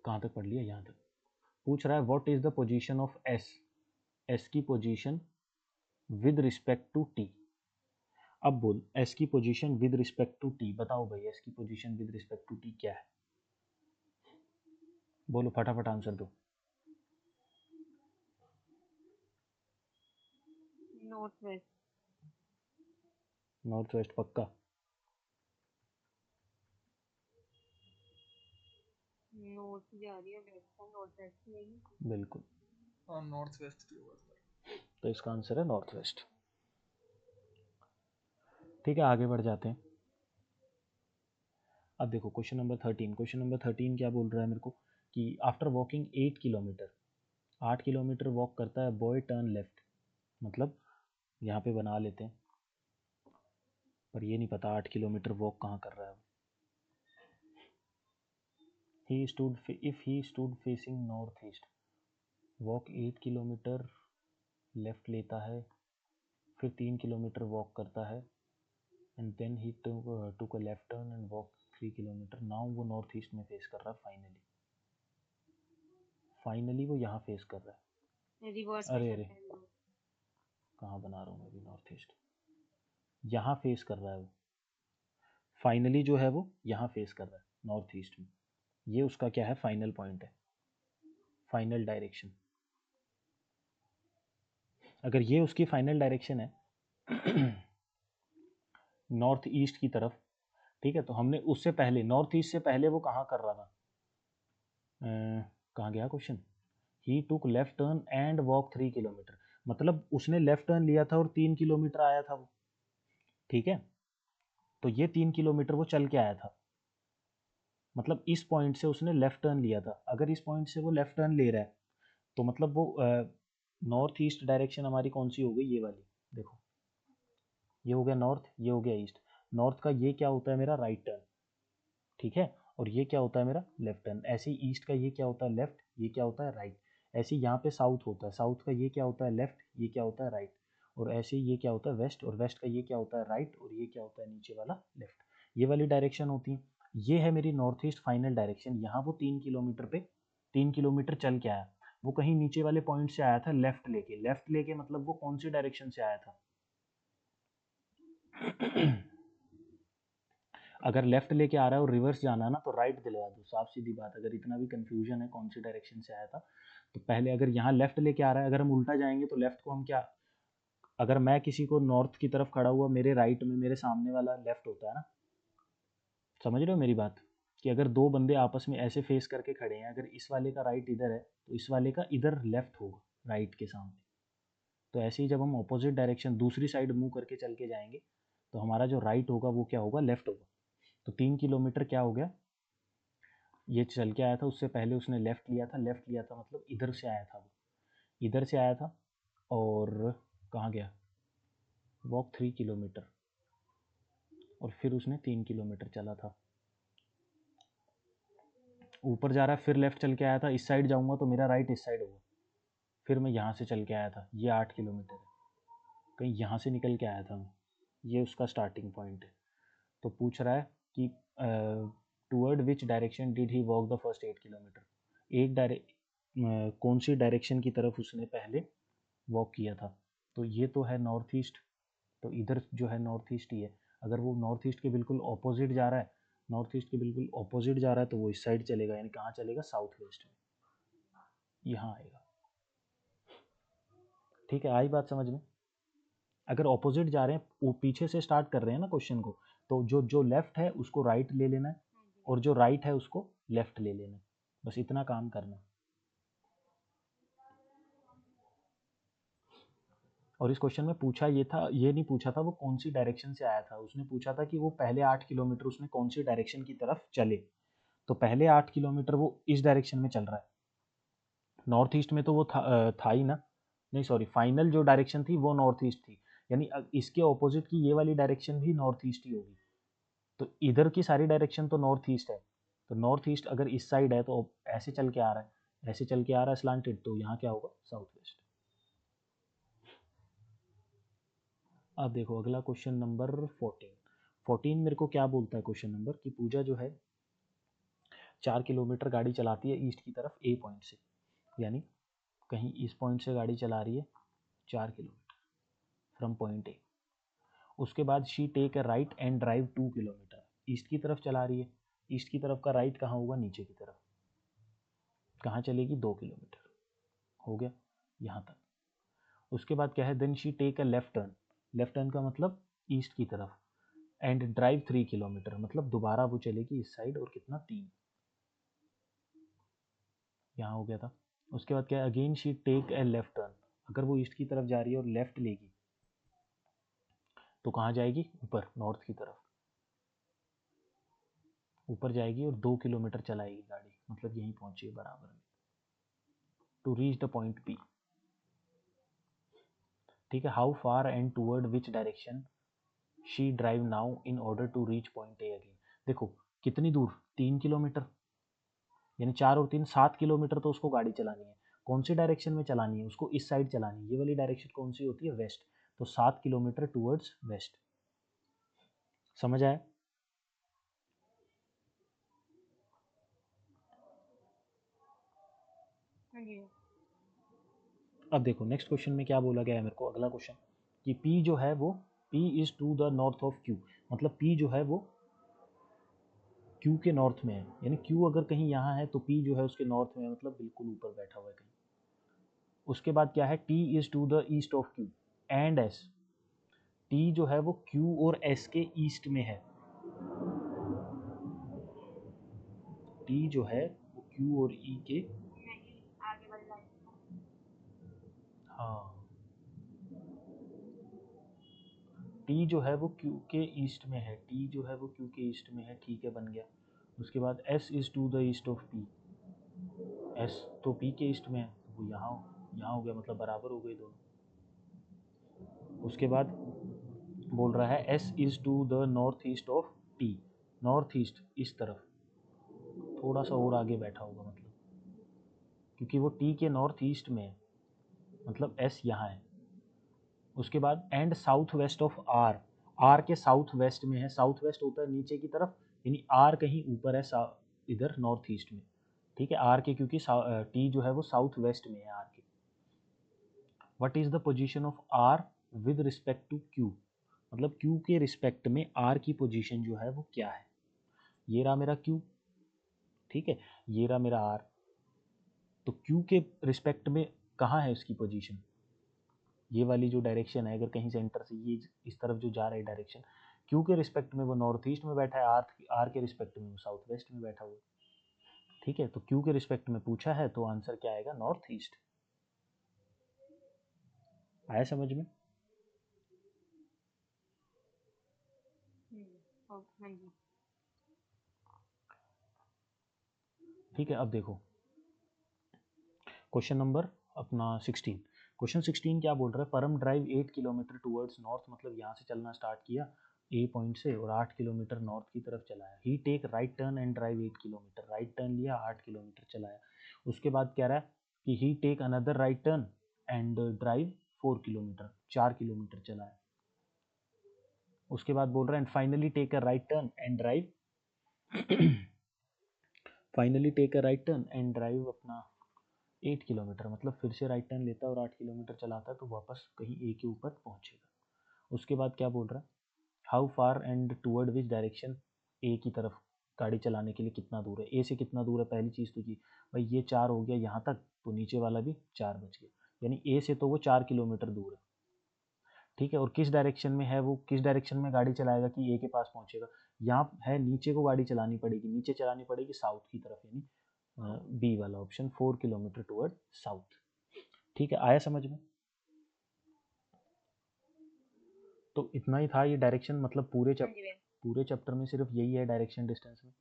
कहाँ तक पढ़ लिया, यहाँ तक। पूछ रहा है what is the position of S, S की position with respect to T। अब बोल S की position with respect to T, बताओ भाई S की position with respect to T क्या है, बोलो फटाफट आंसर दो। North west. नॉर्थ वेस्ट पक्का, नॉर्थ जा रही है, वेस्ट नॉर्थ वेस्ट नहीं। बिल्कुल, हाँ नॉर्थ वेस्ट ही होगा सर। तो इसका आंसर है नॉर्थ वेस्ट। ठीक है, आगे बढ़ जाते हैं। अब देखो क्वेश्चन नंबर 13, क्वेश्चन नंबर 13 क्या बोल रहा है मेरे को, कि after walking 8 kilometre, 8 kilometre walk करता है, बॉय टर्न लेफ्ट, मतलब यहाँ पे बना लेते हैं, पर ये नहीं पता 8 किलोमीटर वॉक कहाँ कर रहा है। He stood, if he stood facing north east, walk 8 kilometre, left लेता है, फिर 3 किलोमीटर वॉक करता है, and then he took a left turn and walk 3 kilometre. Now वो नॉर्थ ईस्ट में फेस कर रहा है, फाइनली वो यहाँ फेस कर रहा है। रिवर्स में अरे चलते अरे, हैं लोग। कहाँ बना रहा हूँ मैं भी नॉर्थ ईस्ट, यहाँ फेस कर रहा है वो, फाइनली जो है वो यहाँ फेस कर रहा है नॉर्थ ईस्ट में, ये उसका क्या है, फाइनल पॉइंट है, फाइनल डायरेक्शन। अगर ये उसकी फाइनल डायरेक्शन है नॉर्थ ईस्ट की तरफ, ठीक है, तो हमने उससे पहले नॉर्थ ईस्ट से पहले वो कहाँ कर रहा था, कहाँ गया question, he took left turn and walk 3 kilometre, मतलब उसने लेफ्ट टर्न लिया था और 3 किलोमीटर आया था वो, ठीक है, तो ये 3 किलोमीटर वो चल के आया था, मतलब इस पॉइंट से उसने लेफ्ट टर्न लिया था। अगर इस पॉइंट से वो लेफ्ट टर्न ले रहा है तो मतलब वो नॉर्थ ईस्ट डायरेक्शन हमारी कौन सी हो गई, ये वाली। देखो ये हो गया नॉर्थ, ये हो गया ईस्ट। नॉर्थ का ये क्या होता है मेरा राइट टर्न, ठीक है, और ये क्या होता है मेरा लेफ्ट टर्न। ऐसे ही ईस्ट का ये क्या होता है लेफ्ट, ये क्या होता है राइट। ऐसे ही यहाँ पे साउथ होता है, साउथ का ये क्या होता है लेफ्ट, ये क्या होता है राइट। और ऐसे ही ये क्या होता है वेस्ट, और वेस्ट का ये क्या होता है राइट, और ये क्या होता है नीचे वाला लेफ्ट। ये वाली डायरेक्शन होती है। ये है मेरी नॉर्थ ईस्ट फाइनल डायरेक्शन। यहाँ वो 3 किलोमीटर पे 3 किलोमीटर चल के आया, वो कहीं नीचे वाले पॉइंट से आया था लेफ्ट लेके। लेफ्ट लेके मतलब वो कौन सी डायरेक्शन से आया था अगर लेफ्ट लेके आ रहा है और रिवर्स जाना है ना तो राइट दिलवा दो, साफ सीधी बात। अगर इतना भी कंफ्यूजन है कौन सी डायरेक्शन से आया था, तो पहले अगर यहाँ लेफ्ट लेके आ रहा है, अगर हम उल्टा जाएंगे तो लेफ्ट को हम क्या, अगर मैं किसी को नॉर्थ की तरफ खड़ा हुआ, मेरे राइट में मेरे सामने वाला लेफ्ट होता है ना, समझ रहे हो मेरी बात, कि अगर दो बंदे आपस में ऐसे फेस करके खड़े हैं, अगर इस वाले का राइट इधर है तो इस वाले का इधर लेफ्ट होगा राइट के सामने। तो ऐसे ही जब हम ऑपोजिट डायरेक्शन दूसरी साइड मूव करके चल के जाएंगे तो हमारा जो राइट होगा वो क्या होगा, लेफ्ट होगा। तो 3 किलोमीटर क्या हो गया, ये चल के आया था, उससे पहले उसने लेफ्ट लिया था। लेफ्ट लिया था मतलब इधर से आया था, वो इधर से आया था और कहाँ गया, वॉक 3 किलोमीटर, और फिर उसने 3 किलोमीटर चला था, ऊपर जा रहा है, फिर लेफ्ट चल के आया था। इस साइड जाऊंगा तो मेरा राइट इस साइड होगा, फिर मैं यहाँ से चल के आया था, ये 8 किलोमीटर है, कहीं यहाँ से निकल के आया था मैं, ये उसका स्टार्टिंग पॉइंट है। तो पूछ रहा है कि toward which direction did he walk the first 8 kilometre, कौन सी डायरेक्शन की तरफ उसने पहले वॉक किया था। तो ये तो है नॉर्थ ईस्ट, तो इधर जो है नॉर्थ ईस्ट ही है। अगर वो नॉर्थ ईस्ट के बिल्कुल ऑपोजिट जा रहा है, नॉर्थ ईस्ट के बिल्कुल ऑपोजिट जा रहा है, तो वो इस साइड चलेगा, यानी कहाँ चलेगा, साउथ वेस्ट में, यहाँ आएगा। ठीक है, आई बात समझ में। अगर ऑपोजिट जा रहे हैं, वो पीछे से स्टार्ट कर रहे हैं ना क्वेश्चन को, तो जो जो लेफ्ट है उसको राइट ले लेना है, और जो राइट है उसको लेफ्ट ले लेना है, बस इतना काम करना है। और इस क्वेश्चन में पूछा ये था, ये नहीं पूछा था वो कौन सी डायरेक्शन से आया था, उसने पूछा था कि वो पहले 8 किलोमीटर उसने कौन सी डायरेक्शन की तरफ चले। तो पहले 8 किलोमीटर वो इस डायरेक्शन में चल रहा है, नॉर्थ ईस्ट में तो वो था ही ना, नहीं सॉरी, फाइनल जो डायरेक्शन थी वो नॉर्थ ईस्ट थी, यानी इसके ऑपोजिट की ये वाली डायरेक्शन भी नॉर्थ ईस्ट ही होगी। तो इधर की सारी डायरेक्शन तो नॉर्थ ईस्ट है, तो नॉर्थ ईस्ट अगर इस साइड है तो ऐसे चल के आ रहा है, ऐसे चल के आ रहा है स्लांटेड, तो यहाँ क्या होगा, साउथ वेस्ट। अब देखो अगला क्वेश्चन नंबर 14 मेरे को क्या बोलता है क्वेश्चन नंबर, कि पूजा जो है 4 किलोमीटर गाड़ी चलाती है ईस्ट की तरफ ए पॉइंट से, यानी कहीं इस पॉइंट से गाड़ी चला रही है 4 किलोमीटर फ्रॉम पॉइंट ए। उसके बाद she take a right and drive 2 kilometre, east की तरफ चला रही है, ईस्ट की तरफ का राइट कहाँ होगा, नीचे की तरफ, कहाँ चलेगी, 2 किलोमीटर, हो गया यहाँ तक। उसके बाद क्या है, then she take a left turn, left turn का मतलब ईस्ट की तरफ, एंड ड्राइव 3 किलोमीटर, मतलब दोबारा वो चलेगी इस साइड, और कितना, 3, यहाँ हो गया था। उसके बाद क्या है, again she take a left turn, अगर वो ईस्ट की तरफ जा रही है और लेफ्ट लेगी तो कहाँ जाएगी, ऊपर नॉर्थ की तरफ, ऊपर जाएगी और 2 किलोमीटर चलाएगी गाड़ी, मतलब यहीं पहुंची बराबर में, to reach the point P. ठीक है, how far and toward which direction she drive now in order to reach point A again. देखो कितनी दूर, 3 किलोमीटर, यानी 4 और 3 7 किलोमीटर तो उसको गाड़ी चलानी है। कौन सी डायरेक्शन में चलानी है, उसको इस साइड चलानी है, ये वाली डायरेक्शन कौन सी होती है, वेस्ट, तो 7 किलोमीटर टूवर्ड्स वेस्ट। समझ आया। हाँ जी। अब देखो नेक्स्ट क्वेश्चन में क्या बोला गया है मेरे को, अगला क्वेश्चन, कि P जो है वो P is to the north of Q, मतलब P जो है वो Q के नॉर्थ में है, यानी Q अगर कहीं यहाँ है तो P जो है उसके नॉर्थ में है, मतलब बिल्कुल ऊपर बैठा हुआ है कहीं। उसके बाद क्या है, T is to the east of Q and S, T जो है वो Q और S के ईस्ट में है, T जो है वो Q और E के, नहीं, आगे वाली लाइन। हाँ टी जो है वो क्यू के ईस्ट में है, टी जो है वो क्यू के ईस्ट में है, ठीक है, बन गया। उसके बाद S is to the east of P, S तो पी के ईस्ट में है, तो वो यहाँ हो गया, मतलब बराबर हो गए दोनों। उसके बाद बोल रहा है S is to the north east of T, north east इस तरफ, थोड़ा सा और आगे बैठा होगा मतलब, क्योंकि वो टी के नॉर्थ ईस्ट में है, मतलब एस यहाँ है। उसके बाद and south west of R, R के साउथ वेस्ट में है, साउथ वेस्ट होता है नीचे की तरफ, यानी आर कहीं ऊपर है इधर नॉर्थ ईस्ट में, ठीक है, आर के, क्योंकि टी जो है वो साउथ वेस्ट में है आर के। What is the position of R with respect to Q, मतलब क्यू के रिस्पेक्ट में आर की पोजीशन जो है वो क्या है। ये रहा मेरा क्यू, ठीक है, ये रहा मेरा आर, तो क्यू के रिस्पेक्ट में कहाँ है उसकी पोजीशन, ये वाली जो डायरेक्शन है, अगर कहीं सेंटर से ये इस तरफ जो जा रहा है डायरेक्शन, क्यू के रिस्पेक्ट में वो नॉर्थ ईस्ट में बैठा है, आर के रिस्पेक्ट में वो साउथ वेस्ट में बैठा हुआ है, ठीक है। तो क्यू के रिस्पेक्ट में पूछा है तो आंसर क्या आएगा, नॉर्थ ईस्ट। आया समझ में? हाँ जी। ठीक है, अब देखो क्वेश्चन नंबर अपना 16। क्वेश्चन 16 क्या बोल रहा है, परम ड्राइव 8 किलोमीटर टूवर्ड्स नॉर्थ, मतलब यहाँ से चलना स्टार्ट किया ए पॉइंट से और 8 किलोमीटर नॉर्थ की तरफ चलाया। He take right turn and drive 8 kilometre, right turn लिया, 8 किलोमीटर चलाया। उसके बाद कह रहा है कि he take another right turn and drive 4 kilometre, 4 kilometre चलाया। उसके बाद बोल रहा है and finally take a right turn and drive finally take a right turn and drive अपना 8 किलोमीटर, मतलब फिर से राइट टर्न लेता है और 8 किलोमीटर चलाता है तो वापस कहीं ए के ऊपर पहुंचेगा। उसके बाद क्या बोल रहा है, how far and toward which direction, A की तरफ गाड़ी चलाने के लिए कितना दूर है, ए से कितना दूर है, पहली चीज़ तो ये भाई ये 4 हो गया यहाँ तक, तो नीचे वाला भी 4 बच गया, यानी ए से तो वो 4 किलोमीटर दूर है, ठीक है। और किस डायरेक्शन में है वो, किस डायरेक्शन में गाड़ी चलाएगा कि ए के पास पहुंचेगा, यहाँ है नीचे को गाड़ी चलानी पड़ेगी, नीचे चलानी पड़ेगी साउथ की तरफ, यानी बी वाला ऑप्शन 4 किलोमीटर टूवर्ड साउथ, ठीक है। आया समझ में? तो इतना ही था ये डायरेक्शन, मतलब पूरे चैप्टर में सिर्फ यही है डायरेक्शन डिस्टेंस में।